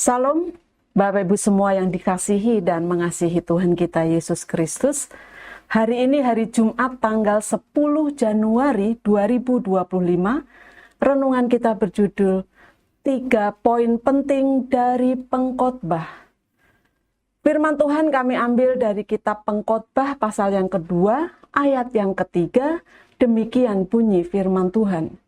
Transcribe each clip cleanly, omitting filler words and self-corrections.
Salam, Bapak Ibu semua yang dikasihi dan mengasihi Tuhan kita Yesus Kristus. Hari ini hari Jumat tanggal 10 Januari 2025. Renungan kita berjudul 3 poin penting dari pengkhotbah. Firman Tuhan kami ambil dari kitab Pengkhotbah pasal yang kedua, ayat yang ketiga. Demikian bunyi firman Tuhan.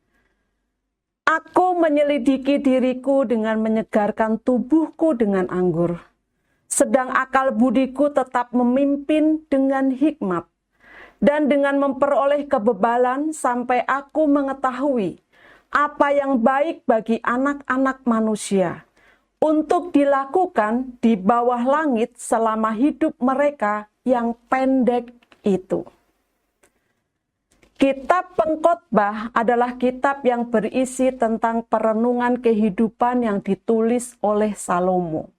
Aku menyelidiki diriku dengan menyegarkan tubuhku dengan anggur. Sedang akal budiku tetap memimpin dengan hikmat. Dan dengan memperoleh kebebalan sampai aku mengetahui apa yang baik bagi anak-anak manusia. Untuk dilakukan di bawah langit selama hidup mereka yang pendek itu. Kitab Pengkhotbah adalah kitab yang berisi tentang perenungan kehidupan yang ditulis oleh Salomo.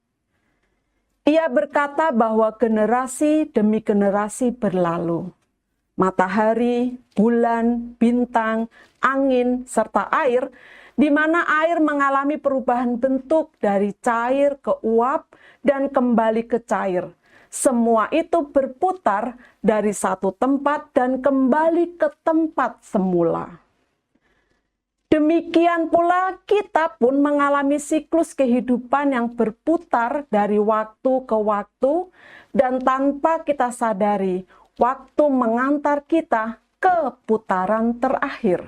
Ia berkata bahwa generasi demi generasi berlalu. Matahari, bulan, bintang, angin, serta air, di mana air mengalami perubahan bentuk dari cair ke uap dan kembali ke cair. Semua itu berputar dari satu tempat dan kembali ke tempat semula. Demikian pula kita pun mengalami siklus kehidupan yang berputar dari waktu ke waktu dan tanpa kita sadari, waktu mengantar kita ke putaran terakhir.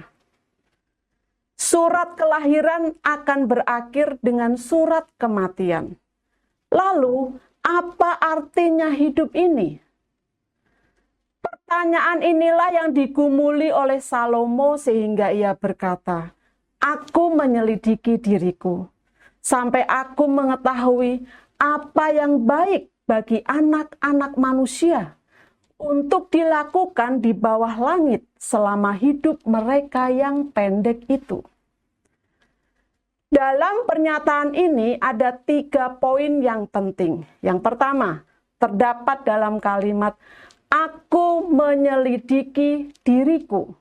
Surat kelahiran akan berakhir dengan surat kematian. Lalu, apa artinya hidup ini? Pertanyaan inilah yang digumuli oleh Salomo sehingga ia berkata, "Aku menyelidiki diriku, sampai aku mengetahui apa yang baik bagi anak-anak manusia untuk dilakukan di bawah langit selama hidup mereka yang pendek itu." Dalam pernyataan ini ada 3 poin yang penting. Yang pertama, terdapat dalam kalimat, "Aku menyelidiki diriku."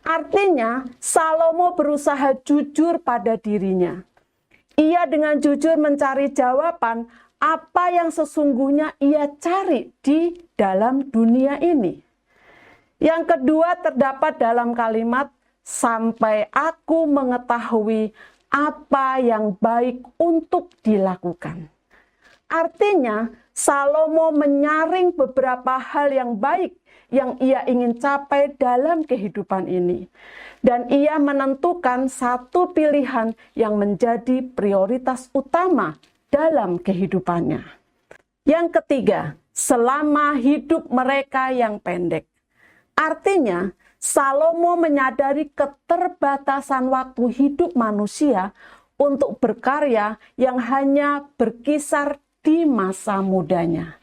Artinya, Salomo berusaha jujur pada dirinya. Ia dengan jujur mencari jawaban apa yang sesungguhnya ia cari di dalam dunia ini. Yang kedua, terdapat dalam kalimat, "Sampai aku mengetahui apa yang baik untuk dilakukan." Artinya, Salomo menyaring beberapa hal yang baik yang ia ingin capai dalam kehidupan ini. Dan ia menentukan satu pilihan yang menjadi prioritas utama dalam kehidupannya. Yang ketiga, selama hidup mereka yang pendek. Artinya, Salomo menyadari keterbatasan waktu hidup manusia untuk berkarya yang hanya berkisar di masa mudanya.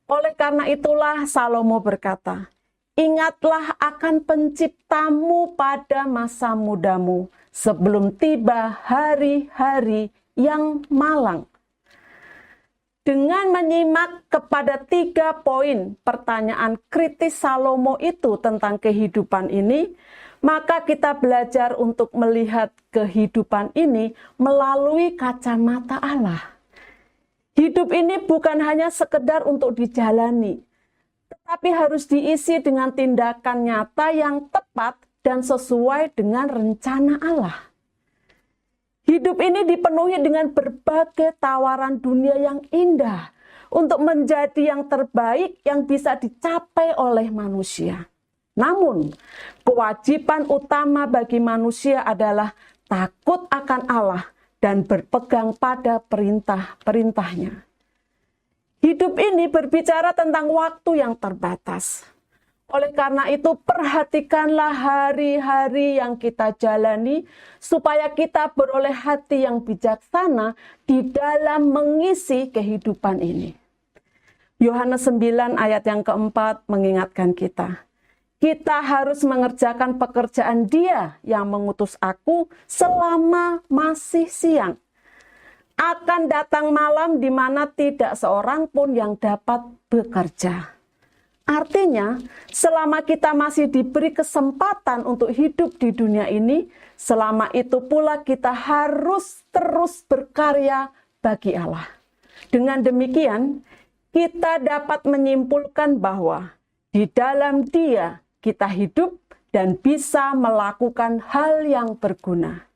Oleh karena itulah Salomo berkata, "Ingatlah akan penciptamu pada masa mudamu sebelum tiba hari-hari yang malang." Dengan menyimak kepada 3 poin pertanyaan kritis Salomo itu tentang kehidupan ini, maka kita belajar untuk melihat kehidupan ini melalui kacamata Allah. Hidup ini bukan hanya sekedar untuk dijalani, tetapi harus diisi dengan tindakan nyata yang tepat dan sesuai dengan rencana Allah. Hidup ini dipenuhi dengan berbagai tawaran dunia yang indah untuk menjadi yang terbaik yang bisa dicapai oleh manusia. Namun, kewajiban utama bagi manusia adalah takut akan Allah dan berpegang pada perintah-perintahnya. Hidup ini berbicara tentang waktu yang terbatas. Oleh karena itu, perhatikanlah hari-hari yang kita jalani supaya kita beroleh hati yang bijaksana di dalam mengisi kehidupan ini. Yohanes 9 ayat yang keempat mengingatkan kita harus mengerjakan pekerjaan Dia yang mengutus aku selama masih siang. Akan datang malam di mana tidak seorang pun yang dapat bekerja. Artinya, selama kita masih diberi kesempatan untuk hidup di dunia ini, selama itu pula kita harus terus berkarya bagi Allah. Dengan demikian, kita dapat menyimpulkan bahwa di dalam Dia kita hidup dan bisa melakukan hal yang berguna.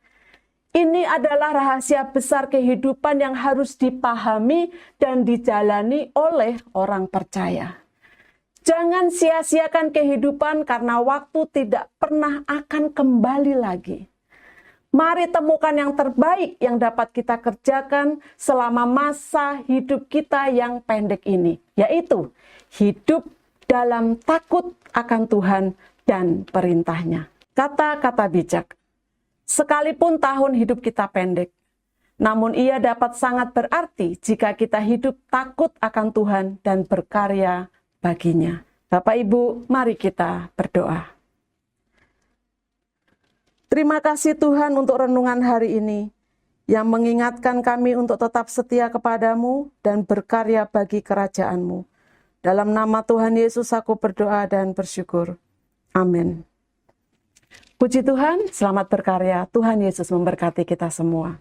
Ini adalah rahasia besar kehidupan yang harus dipahami dan dijalani oleh orang percaya. Jangan sia-siakan kehidupan karena waktu tidak pernah akan kembali lagi. Mari temukan yang terbaik yang dapat kita kerjakan selama masa hidup kita yang pendek ini, yaitu hidup dalam takut akan Tuhan dan perintahnya. Kata-kata bijak. Sekalipun tahun hidup kita pendek, namun ia dapat sangat berarti jika kita hidup takut akan Tuhan dan berkarya baginya. Bapak Ibu, mari kita berdoa. Terima kasih Tuhan untuk renungan hari ini, yang mengingatkan kami untuk tetap setia kepadamu dan berkarya bagi kerajaan-Mu. Dalam nama Tuhan Yesus aku berdoa dan bersyukur. Amin. Puji Tuhan, selamat berkarya. Tuhan Yesus memberkati kita semua.